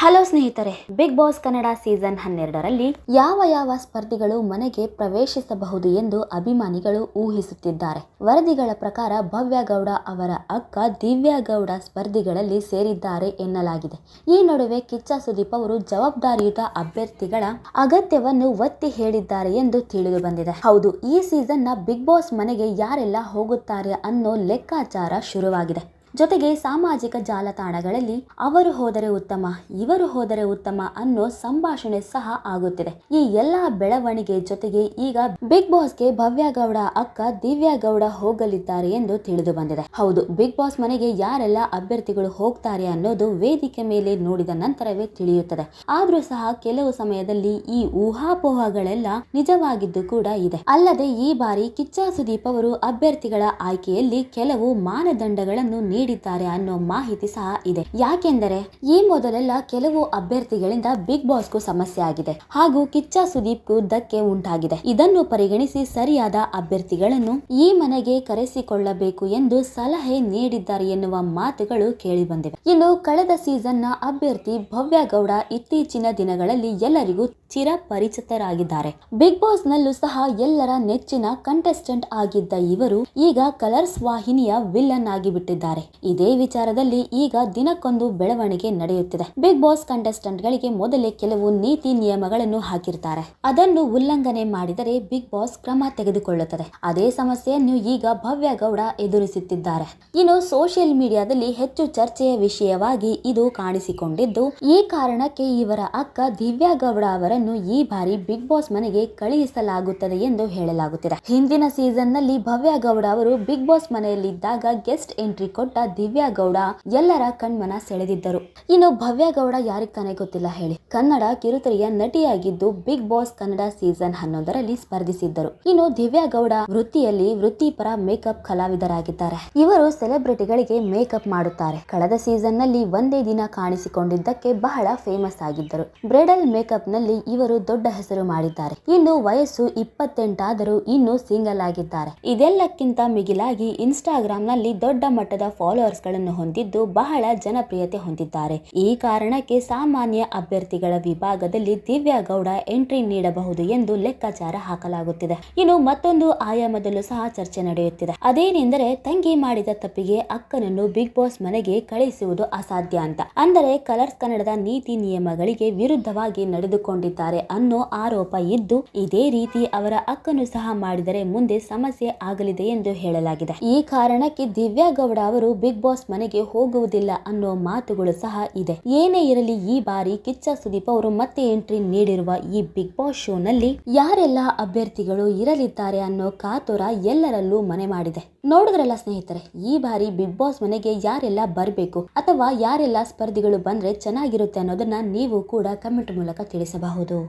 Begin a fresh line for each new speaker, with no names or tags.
Hello ಸ್ನೇಹಿತರೆ, big boss Kannada season 12ರಲ್ಲಿ ಯಾವ ಸ್ಪರ್ಧಿಗಳು ಮನೆಗೆ ಪ್ರವೇಶಿಸಬಹುದು ಎಂದು ಅಭಿಮಾನಿಗಳು ಊಹಿಸುತ್ತಿದ್ದಾರೆ. ವರದಿಗಳ ಪ್ರಕಾರ ಭವ್ಯ ಗೌಡ ಅವರ ಅಕ್ಕ ದಿವ್ಯಾ ಗೌಡ ಸ್ಪರ್ಧಿಗಳಲ್ಲಿ ಸೇರಿದ್ದಾರೆ ಎನ್ನಲಾಗಿದೆ. ಈ ನಡುವೆ ಕಿಚ್ಚ ಸುದೀಪ್ ಅವರು ಜವಾಬ್ದಾರಿಯುತ ಅಭ್ಯರ್ಥಿಗಳ ಅಗತ್ಯವನ್ನು ಒತ್ತಿ ಹೇಳಿದ್ದಾರೆ ಎಂದು ತಿಳಿದು ಬಂದಿದೆ. ಹೌದು, ಈ ಸೀಸನ್ನ ಬಿಗ್ ಬಾಸ್ ಮನೆಗೆ ಯಾರೆಲ್ಲ ಹೋಗುತ್ತಾರೆ ಅನ್ನೋ ಲೆಕ್ಕಾಚಾರ ಶುರುವಾಗಿದೆ. ಜೊತೆಗೆ ಸಾಮಾಜಿಕ ಜಾಲತಾಣಗಳಲ್ಲಿ ಅವರು ಹೋದರೆ ಉತ್ತಮ, ಇವರು ಹೋದರೆ ಉತ್ತಮ ಅನ್ನೋ ಸಂಭಾಷಣೆ ಸಹ ಆಗುತ್ತಿದೆ. ಈ ಎಲ್ಲಾ ಬೆಳವಣಿಗೆ ಜೊತೆಗೆ ಈಗ ಬಿಗ್ ಬಾಸ್ಗೆ ಭವ್ಯ ಗೌಡ ಅಕ್ಕ ದಿವ್ಯಾ ಗೌಡ ಹೋಗಲಿದ್ದಾರೆ ಎಂದು ತಿಳಿದು ಬಂದಿದೆ. ಹೌದು, ಬಿಗ್ ಬಾಸ್ ಮನೆಗೆ ಯಾರೆಲ್ಲ ಅಭ್ಯರ್ಥಿಗಳು ಹೋಗ್ತಾರೆ ಅನ್ನೋದು ವೇದಿಕೆ ಮೇಲೆ ನೋಡಿದ ನಂತರವೇ ತಿಳಿಯುತ್ತದೆ. ಆದ್ರೂ ಸಹ ಕೆಲವು ಸಮಯದಲ್ಲಿ ಈ ಊಹಾಪೋಹಗಳೆಲ್ಲ ನಿಜವಾಗಿದ್ದು ಕೂಡ ಇದೆ. ಅಲ್ಲದೆ ಈ ಬಾರಿ ಕಿಚ್ಚ ಸುದೀಪ್ ಅವರು ಅಭ್ಯರ್ಥಿಗಳ ಆಯ್ಕೆಯಲ್ಲಿ ಕೆಲವು ಮಾನದಂಡಗಳನ್ನು ನೀಡಿದ್ದಾರೆ ಅನ್ನೋ ಮಾಹಿತಿ ಸಹ ಇದೆ. ಯಾಕೆಂದರೆ ಈ ಮೊದಲೆಲ್ಲ ಕೆಲವು ಅಭ್ಯರ್ಥಿಗಳಿಂದ ಬಿಗ್ ಬಾಸ್ಗೂ ಸಮಸ್ಯೆ ಆಗಿದೆ ಹಾಗೂ ಕಿಚ್ಚ ಸುದೀಪ್ಗೂ ಧಕ್ಕೆ ಉಂಟಾಗಿದೆ. ಇದನ್ನು ಪರಿಗಣಿಸಿ ಸರಿಯಾದ ಅಭ್ಯರ್ಥಿಗಳನ್ನು ಈ ಮನೆಗೆ ಕರೆಸಿಕೊಳ್ಳಬೇಕು ಎಂದು ಸಲಹೆ ನೀಡಿದ್ದಾರೆ ಎನ್ನುವ ಮಾತುಗಳು ಕೇಳಿ ಬಂದಿವೆ. ಇನ್ನು ಕಳೆದ ಸೀಸನ್ ನ ಅಭ್ಯರ್ಥಿ ಭವ್ಯ ಗೌಡ ಇತ್ತೀಚಿನ ದಿನಗಳಲ್ಲಿ ಎಲ್ಲರಿಗೂ ಚಿರಪರಿಚಿತರಾಗಿದ್ದಾರೆ. ಬಿಗ್ ಬಾಸ್ ನಲ್ಲೂ ಸಹ ಎಲ್ಲರ ನೆಚ್ಚಿನ ಕಂಟೆಸ್ಟೆಂಟ್ ಆಗಿದ್ದ ಇವರು ಈಗ ಕಲರ್ಸ್ ವಾಹಿನಿಯ ವಿಲನ್ ಆಗಿ ಬಿಟ್ಟಿದ್ದಾರೆ. ಇದೇ ವಿಚಾರದಲ್ಲಿ ಈಗ ದಿನಕ್ಕೊಂದು ಬೆಳವಣಿಗೆ ನಡೆಯುತ್ತಿದೆ. ಬಿಗ್ ಬಾಸ್ ಕಂಟೆಸ್ಟೆಂಟ್ ಗಳಿಗೆ ಮೊದಲೇ ಕೆಲವು ನೀತಿ ನಿಯಮಗಳನ್ನು ಹಾಕಿರ್ತಾರೆ. ಅದನ್ನು ಉಲ್ಲಂಘನೆ ಮಾಡಿದರೆ ಬಿಗ್ ಬಾಸ್ ಕ್ರಮ ತೆಗೆದುಕೊಳ್ಳುತ್ತದೆ. ಅದೇ ಸಮಸ್ಯೆಯನ್ನು ಈಗ ಭವ್ಯ ಗೌಡ ಎದುರಿಸುತ್ತಿದ್ದಾರೆ. ಇನ್ನು ಸೋಷಿಯಲ್ ಮೀಡಿಯಾದಲ್ಲಿ ಹೆಚ್ಚು ಚರ್ಚೆಯ ವಿಷಯವಾಗಿ ಇದು ಕಾಣಿಸಿಕೊಂಡಿದ್ದು, ಈ ಕಾರಣಕ್ಕೆ ಇವರ ಅಕ್ಕ ದಿವ್ಯಾ ಗೌಡ ಅವರನ್ನು ಈ ಬಾರಿ ಬಿಗ್ ಬಾಸ್ ಮನೆಗೆ ಕಳುಹಿಸಲಾಗುತ್ತದೆ ಎಂದು ಹೇಳಲಾಗುತ್ತಿದೆ. ಹಿಂದಿನ ಸೀಸನ್ ನಲ್ಲಿ ಭವ್ಯ ಗೌಡ ಅವರು ಬಿಗ್ ಬಾಸ್ ಮನೆಯಲ್ಲಿದ್ದಾಗ ಗೆಸ್ಟ್ ಎಂಟ್ರಿ ಕೊಟ್ಟ ದಿವ್ಯಾ ಗೌಡ ಎಲ್ಲರ ಕಣ್ಮನ ಸೆಳೆದಿದ್ದರು. ಇನ್ನು ಭವ್ಯ ಗೌಡ ಯಾರಿಗೆ ತಾನೇ ಗೊತ್ತಿಲ್ಲ ಹೇಳಿ, ಕನ್ನಡ ಕಿರುತೆರೆಯ ನಟಿಯಾಗಿದ್ದು ಬಿಗ್ ಬಾಸ್ ಕನ್ನಡ ಸೀಸನ್ 11ರಲ್ಲಿ ಸ್ಪರ್ಧಿಸಿದ್ದರು. ಇನ್ನು ದಿವ್ಯಾ ಗೌಡ ವೃತ್ತಿಪರ ಮೇಕಪ್ ಕಲಾವಿದರಾಗಿದ್ದಾರೆ. ಇವರು ಸೆಲೆಬ್ರಿಟಿಗಳಿಗೆ ಮೇಕಪ್ ಮಾಡುತ್ತಾರೆ. ಕಳೆದ ಸೀಸನ್ ನಲ್ಲಿ ಒಂದೇ ದಿನ ಕಾಣಿಸಿಕೊಂಡಿದ್ದಕ್ಕೆ ಬಹಳ ಫೇಮಸ್ ಆಗಿದ್ದರು. ಬ್ರೈಡಲ್ ಮೇಕಪ್ ನಲ್ಲಿ ಇವರು ದೊಡ್ಡ ಹೆಸರು ಮಾಡಿದ್ದಾರೆ. ಇನ್ನು ವಯಸ್ಸು 28 ಆದರೂ ಇನ್ನೂ ಸಿಂಗಲ್ ಆಗಿದ್ದಾರೆ. ಇದೆಲ್ಲಕ್ಕಿಂತ ಮಿಗಿಲಾಗಿ ಇನ್ಸ್ಟಾಗ್ರಾಮ್ ನಲ್ಲಿ ದೊಡ್ಡ ಮಟ್ಟದ ಫಾಲೋವರ್ಸ್ ಗಳನ್ನು ಹೊಂದಿದ್ದು ಬಹಳ ಜನಪ್ರಿಯತೆ ಹೊಂದಿದ್ದಾರೆ. ಈ ಕಾರಣಕ್ಕೆ ಸಾಮಾನ್ಯ ಅಭ್ಯರ್ಥಿಗಳ ವಿಭಾಗದಲ್ಲಿ ದಿವ್ಯಾ ಗೌಡ ಎಂಟ್ರಿ ನೀಡಬಹುದು ಎಂದು ಲೆಕ್ಕಾಚಾರ ಹಾಕಲಾಗುತ್ತಿದೆ. ಇನ್ನು ಮತ್ತೊಂದು ಆಯಾಮದಲ್ಲೂ ಸಹ ಚರ್ಚೆ ನಡೆಯುತ್ತಿದೆ. ಅದೇನೆಂದರೆ ತಂಗಿ ಮಾಡಿದ ತಪ್ಪಿಗೆ ಅಕ್ಕನನ್ನು ಬಿಗ್ ಬಾಸ್ ಮನೆಗೆ ಕಳುಹಿಸುವುದು ಅಸಾಧ್ಯ ಅಂತ. ಅಂದರೆ ಕಲರ್ಸ್ ಕನ್ನಡದ ನೀತಿ ನಿಯಮಗಳಿಗೆ ವಿರುದ್ಧವಾಗಿ ನಡೆದುಕೊಂಡಿದ್ದಾರೆ ಅನ್ನೋ ಆರೋಪ ಇದ್ದು, ಇದೇ ರೀತಿ ಅವರ ಅಕ್ಕನು ಸಹ ಮಾಡಿದರೆ ಮುಂದೆ ಸಮಸ್ಯೆ ಆಗಲಿದೆ ಎಂದು ಹೇಳಲಾಗಿದೆ. ಈ ಕಾರಣಕ್ಕೆ ದಿವ್ಯಾ ಗೌಡ ಅವರು ಬಿಗ್ ಬಾಸ್ ಮನೆಗೆ ಹೋಗುವುದಿಲ್ಲ ಅನ್ನೋ ಮಾತುಗಳು ಸಹ ಇದೆ. ಏನೇ ಇರಲಿ, ಈ ಬಾರಿ ಕಿಚ್ಚ ಸುದೀಪ್ ಅವರು ಮತ್ತೆ ಎಂಟ್ರಿ ನೀಡಿರುವ ಈ ಬಿಗ್ ಬಾಸ್ ಶೋ ನಲ್ಲಿ ಯಾರೆಲ್ಲ ಅಭ್ಯರ್ಥಿಗಳು ಇರಲಿದ್ದಾರೆ ಅನ್ನೋ ಕಾತುರ ಎಲ್ಲರಲ್ಲೂ ಮನೆ ಮಾಡಿದೆ. ನೋಡಿದ್ರಲ್ಲ ಸ್ನೇಹಿತರೆ, ಈ ಬಾರಿ ಬಿಗ್ ಬಾಸ್ ಮನೆಗೆ ಯಾರೆಲ್ಲ ಬರಬೇಕು ಅಥವಾ ಯಾರೆಲ್ಲ ಸ್ಪರ್ಧಿಗಳು ಬಂದ್ರೆ ಚೆನ್ನಾಗಿರುತ್ತೆ ಅನ್ನೋದನ್ನ ನೀವು ಕೂಡ ಕಮೆಂಟ್ ಮೂಲಕ ತಿಳಿಸಬಹುದು.